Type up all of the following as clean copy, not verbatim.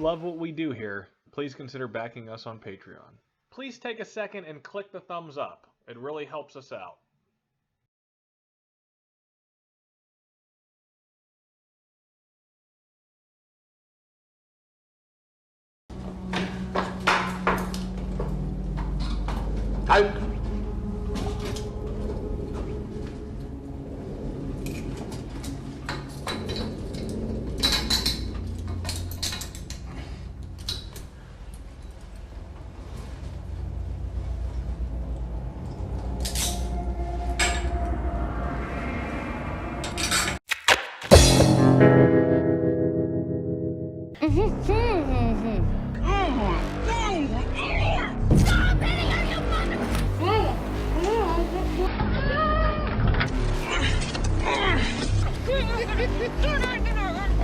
love what we do here, please consider backing us on Patreon. Please take a second and click the thumbs up. It really helps us out. Halt!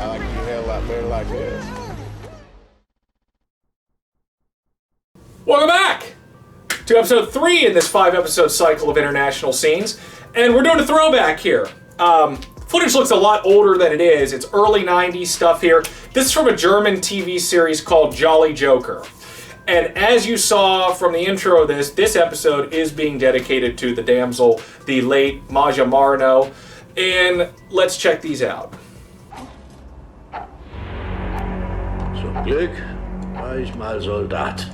I like your hair a lot better like this. Welcome back to episode 3 in this 5-episode cycle of international scenes, and we're doing a throwback here. Footage looks a lot older than it is. It's early 90s stuff here. This is from a German TV series called Jolly Joker. And as you saw from the intro of this episode is being dedicated to the damsel, the late Maja Maranow. And let's check these out. Zum Glück war ich mal Soldat.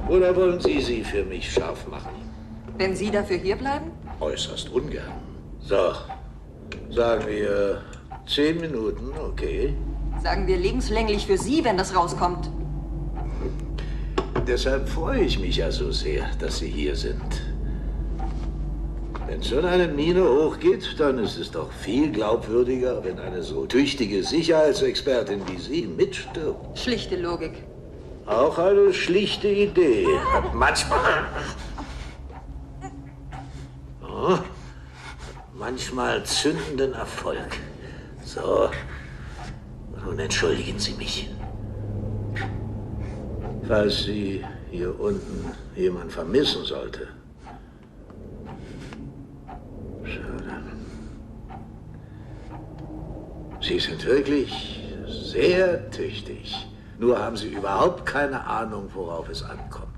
Oder wollen Sie sie für mich scharf machen? Wenn Sie dafür hier bleiben? Äußerst ungern. So, sagen wir 10 Minuten, okay? Sagen wir lebenslänglich für Sie, wenn das rauskommt. Deshalb freue ich mich ja so sehr, dass Sie hier sind. Wenn so eine Mine hochgeht, dann ist es doch viel glaubwürdiger, wenn eine so tüchtige Sicherheitsexpertin wie Sie mitstirbt. Schlichte Logik. Auch eine schlichte Idee hat manchmal zündenden Erfolg. So, nun entschuldigen Sie mich. Falls Sie hier unten jemand vermissen sollte. Schade. Sie sind wirklich sehr tüchtig. Nur haben Sie überhaupt keine Ahnung, worauf es ankommt.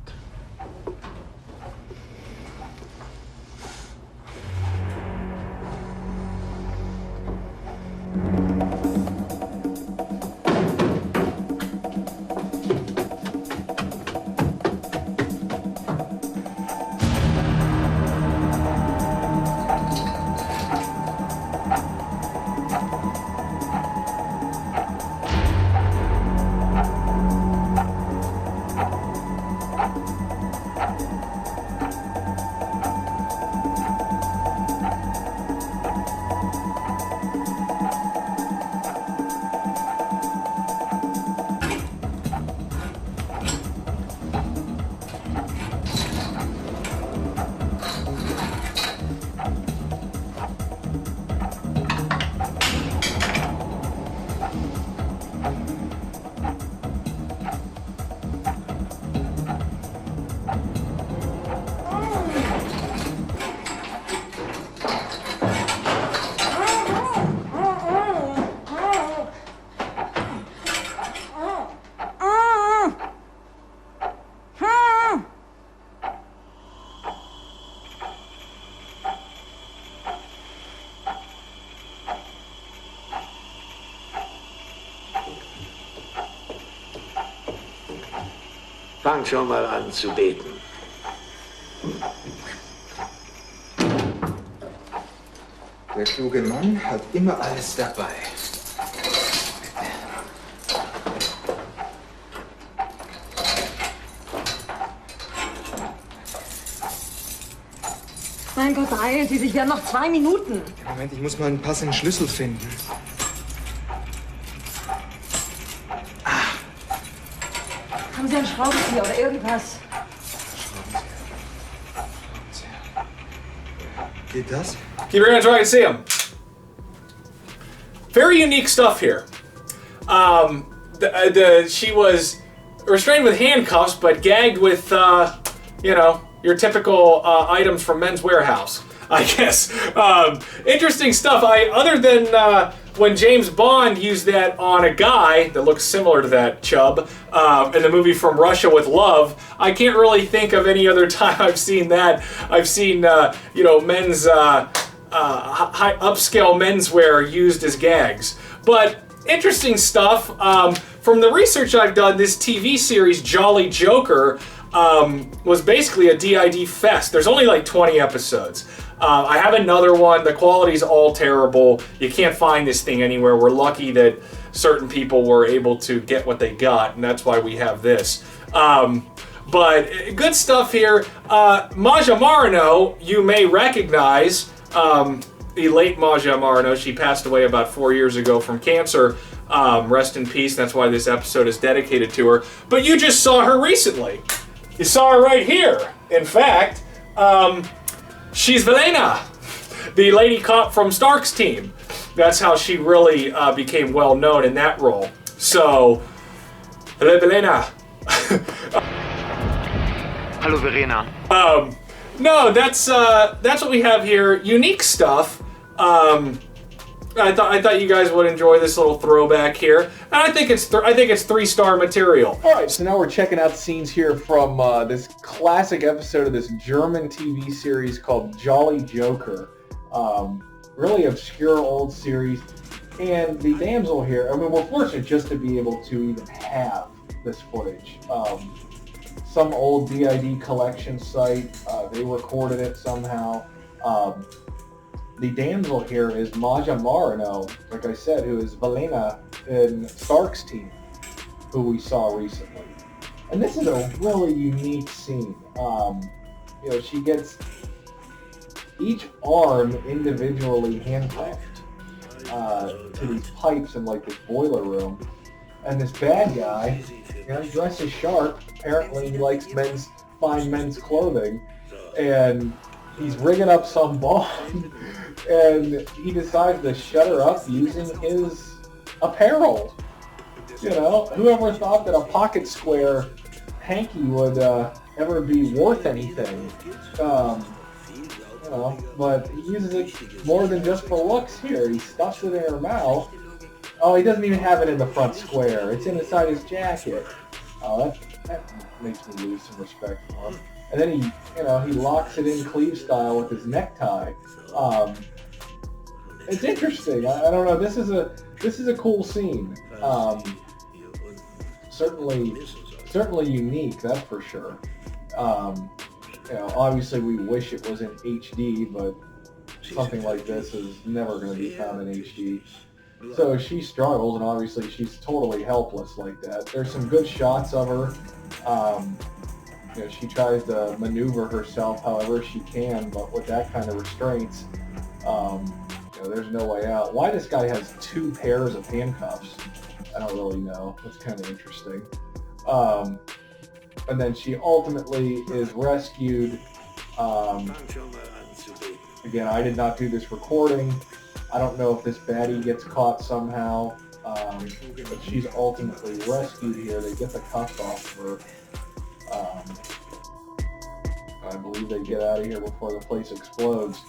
Fang schon mal an zu beten. Der kluge Mann hat immer alles dabei. Mein Gott, beeilen Sie sich, wir haben noch 2 Minuten. Moment, ich muss mal einen passenden Schlüssel finden. Haben Sie einen Schraubenzieher oder irgendwas? Geht das? Keep your hands where I can see them. Very unique stuff here. She was restrained with handcuffs, but gagged with, your typical items from Men's Warehouse. I guess. Interesting stuff. Other than when James Bond used that on a guy that looks similar to that chub in the movie From Russia with Love, I can't really think of any other time I've seen that. I've seen, men's high upscale menswear used as gags. But interesting stuff. From the research I've done, this TV series, Jolly Joker, was basically a DID fest. There's only like 20 episodes. I have another one. The quality's all terrible. You can't find this thing anywhere. We're lucky that certain people were able to get what they got, and that's why we have this. But good stuff here. Maja Maranow, you may recognize, the late Maja Maranow. She passed away about 4 years ago from cancer. Rest in peace. That's why this episode is dedicated to her. But you just saw her recently. You saw her right here. In fact, she's Velena, the lady cop from Stark's team. That's how she really became well known in that role. So, Velena. Hello, Verena. No, that's what we have here. Unique stuff. I thought you guys would enjoy this little throwback here, and I think it's 3-star material. All right, so now we're checking out scenes here from this classic episode of this German TV series called Jolly Joker. Really obscure old series, and the damsel here. I mean, we're fortunate just to be able to even have this footage. Some old DID collection site, they recorded it somehow. The damsel here is Maja Maranow, like I said, who is Velena in Stark's team, who we saw recently. And this is a really unique scene. She gets each arm individually handcuffed to these pipes in like this boiler room. And this bad guy, he dresses sharp. Apparently he likes fine men's clothing. And he's rigging up some bomb, and he decides to shut her up using his apparel. Whoever thought that a pocket square hanky would ever be worth anything? But he uses it more than just for looks here. He stuffs it in her mouth. Oh, he doesn't even have it in the front square. It's inside his jacket. Oh, that makes me lose some respect for him. And then he locks it in Cleve style with his necktie. It's interesting. I don't know. This is a cool scene. Certainly unique. That's for sure. Obviously we wish it was in HD, but something like this is never going to be found in HD. So she struggles, and obviously she's totally helpless like that. There's some good shots of her. She tries to maneuver herself however she can, but with that kind of restraints, there's no way out. Why this guy has 2 pairs of handcuffs, I don't really know. That's kind of interesting. And then she ultimately is rescued. Again, I did not do this recording. I don't know if this baddie gets caught somehow, but she's ultimately rescued here. They get the cuffs off of her. I believe they get out of here before the place explodes.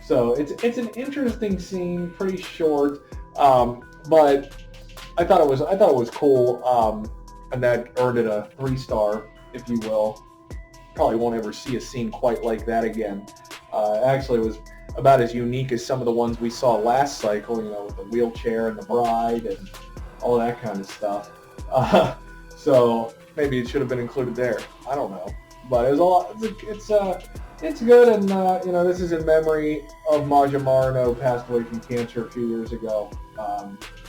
So it's an interesting scene, pretty short, but I thought it was cool, and that earned it a 3-star, if you will. Probably won't ever see a scene quite like that again. Actually, it was about as unique as some of the ones we saw last cycle, with the wheelchair and the bride and all that kind of stuff. So maybe it should have been included there. I don't know, but it was a lot. It's good, and this is in memory of Maja Maranow, who passed away from cancer a few years ago.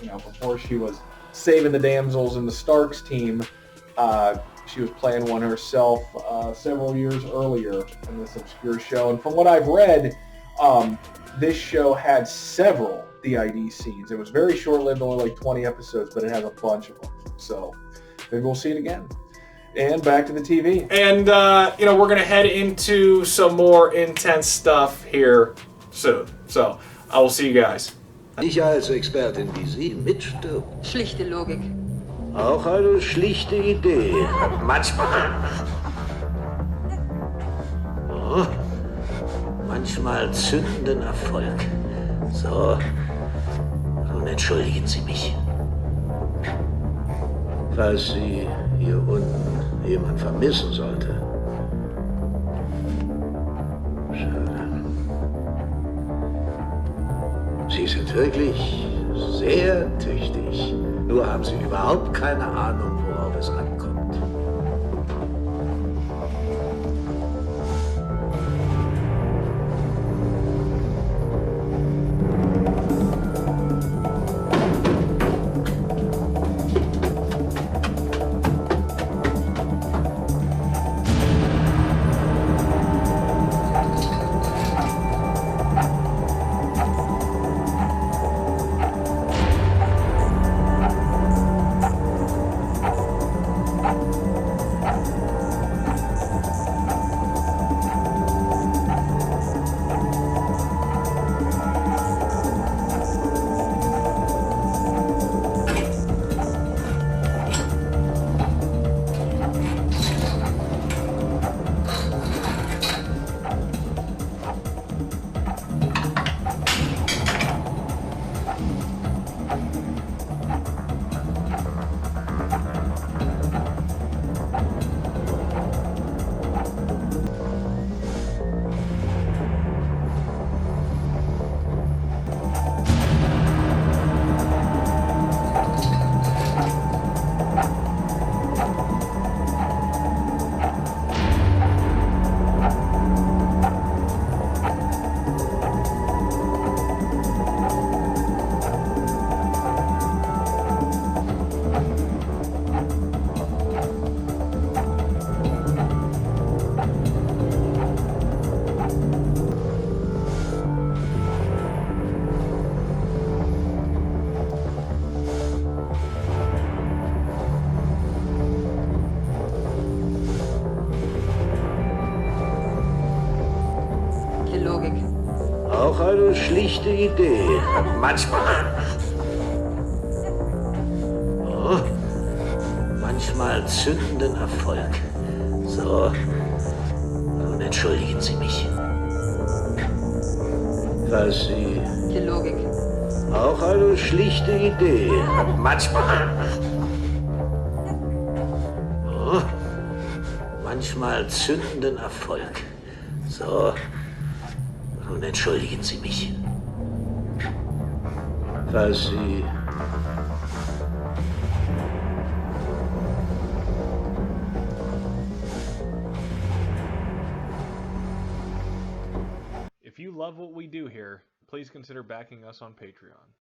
Before she was saving the damsels in the Stark's team, she was playing one herself several years earlier in this obscure show. And from what I've read, this show had several DID scenes. It was very short-lived, only like 20 episodes, but it has a bunch of them. So maybe we'll see it again. And back to the TV. And, we're going to head into some more intense stuff here soon. So I will see you guys. Sicherheitsexpertin wie Sie mitstirbt. Schlichte Logik. Auch eine schlichte Idee. Manchmal. manchmal zündenden Erfolg. So, nun entschuldigen Sie mich. Falls Sie hier unten jemand vermissen sollte. Schade. Sie sind wirklich sehr tüchtig. Nur haben Sie überhaupt keine Ahnung, worauf es ankommt. Auch eine schlichte Idee. Manchmal. Oh, manchmal zündenden Erfolg. So, nun entschuldigen Sie mich. Falls Sie... Die Logik. Auch eine schlichte Idee. Manchmal. Oh, manchmal zündenden Erfolg. So, nun entschuldigen Sie mich. Falls Sie... If you love what we do here, please consider backing us on Patreon.